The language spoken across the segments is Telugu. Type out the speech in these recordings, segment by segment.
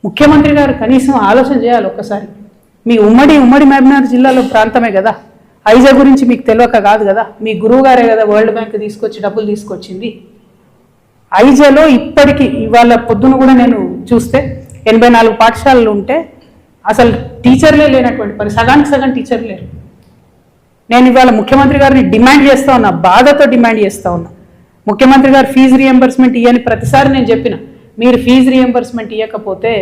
ముఖ్యమంత్రి గారు కనీసం ఆలోచన చేయాలి ఒక్కసారి. మీ ఉమ్మడి మహబూబ్నగర్ జిల్లాలో ప్రాంతమే కదా, ఐజా గురించి మీకు తెలియక కాదు కదా, మీ గురువు గారే కదా వరల్డ్ బ్యాంక్ తీసుకొచ్చి డబ్బులు తీసుకొచ్చింది. ఐజాలో ఇప్పటికీ ఇవాళ పొద్దున కూడా నేను చూస్తే 84 పాఠశాలలు ఉంటే అసలు టీచర్లే లేనటువంటి పని, సగానికి సగం టీచర్లు లేరు. నేను ఇవాళ ముఖ్యమంత్రి గారిని డిమాండ్ చేస్తూ ఉన్నా, బాధతో డిమాండ్ చేస్తూ ఉన్నా. ముఖ్యమంత్రి గారు ఫీజు రియంబర్స్మెంట్ ఇవ్వని ప్రతిసారి నేను చెప్పిన, మీరు ఫీజు రియంబర్స్మెంట్ ఇవ్వకపోతే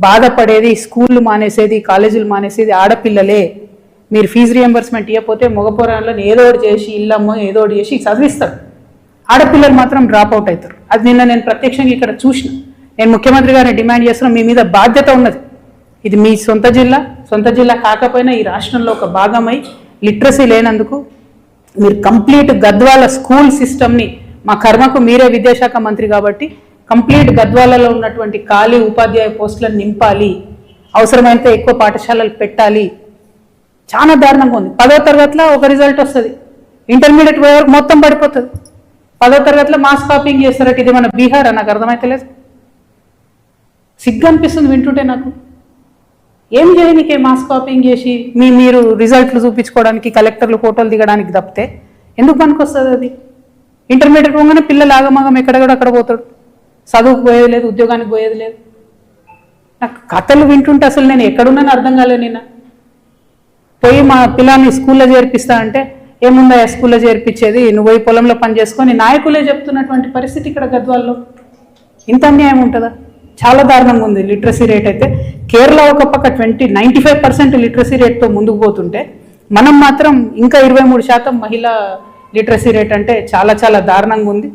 బాధపడేది స్కూళ్ళు మానేసేది, కాలేజీలు మానేసేది ఆడపిల్లలే. మీరు ఫీజు రియంబర్స్మెంట్ ఇవ్వకపోతే మగపోరాలను ఏదో ఒకటి చేసి ఇల్లమ్మో ఏదో ఒకటి చేసి చదివిస్తారు, ఆడపిల్లలు మాత్రం డ్రాప్ అవుట్ అవుతారు. అది నిన్న నేను ప్రత్యక్షంగా ఇక్కడ చూసిన. నేను ముఖ్యమంత్రి గారిని డిమాండ్ చేస్తున్నా, మీ మీద బాధ్యత ఉన్నది. ఇది మీ సొంత జిల్లా కాకపోయినా ఈ రాష్ట్రంలో ఒక భాగమై లిటరసీ లేనందుకు మీరు కంప్లీట్ గద్వాల స్కూల్ సిస్టమ్ని, మా కర్మకు మీరే విద్యాశాఖ మంత్రి కాబట్టి కంప్లీట్ గద్వాలలో ఉన్నటువంటి ఖాళీ ఉపాధ్యాయ పోస్టులను నింపాలి, అవసరమైతే ఎక్కువ పాఠశాలలు పెట్టాలి. చాలా దారుణంగా ఉంది. 10వ తరగతిలో ఒక రిజల్ట్ వస్తుంది, ఇంటర్మీడియట్ పోయే వరకు మొత్తం పడిపోతుంది. 10వ తరగతిలో మాస్ కాపింగ్ చేస్తారట. ఇది మన బీహార్ నాకు అర్థమైతలేదు. సిగ్గు అనిపిస్తుంది వింటుంటే నాకు. ఏం చేయనికే మాస్ కాపింగ్ చేసి మీరు రిజల్ట్లు చూపించుకోవడానికి, కలెక్టర్లు ఫోటోలు దిగడానికి తప్పితే ఎందుకు పనికొస్తుంది అది? ఇంటర్మీడియట్ పోగానే పిల్లలు ఆగమాగం ఎక్కడెక్కడ పోతాడు, చదువుకు పోయేది లేదు, ఉద్యోగానికి పోయేది లేదు. నాకు కథలు వింటుంటే అసలు నేను ఎక్కడున్నాను అర్థం కాలేదు. నిన్న పోయి మా పిల్లాన్ని స్కూల్లో చేర్పిస్తా అంటే ఏముందా స్కూల్లో చేర్పించేది, నువ్వు పోయి పొలంలో పని చేసుకొని నాయకులే చెప్తున్నటువంటి పరిస్థితి ఇక్కడ గద్వాల్లో. ఇంత అన్యాయం ఉంటుందా? చాలా దారుణంగా ఉంది లిటరసీ రేట్ అయితే. కేరళ ఒక పక్క 95% లిటరసీ రేట్తో ముందుకు పోతుంటే మనం మాత్రం ఇంకా 23% మహిళా లిటరసీ రేట్ అంటే చాలా దారుణంగా ఉంది.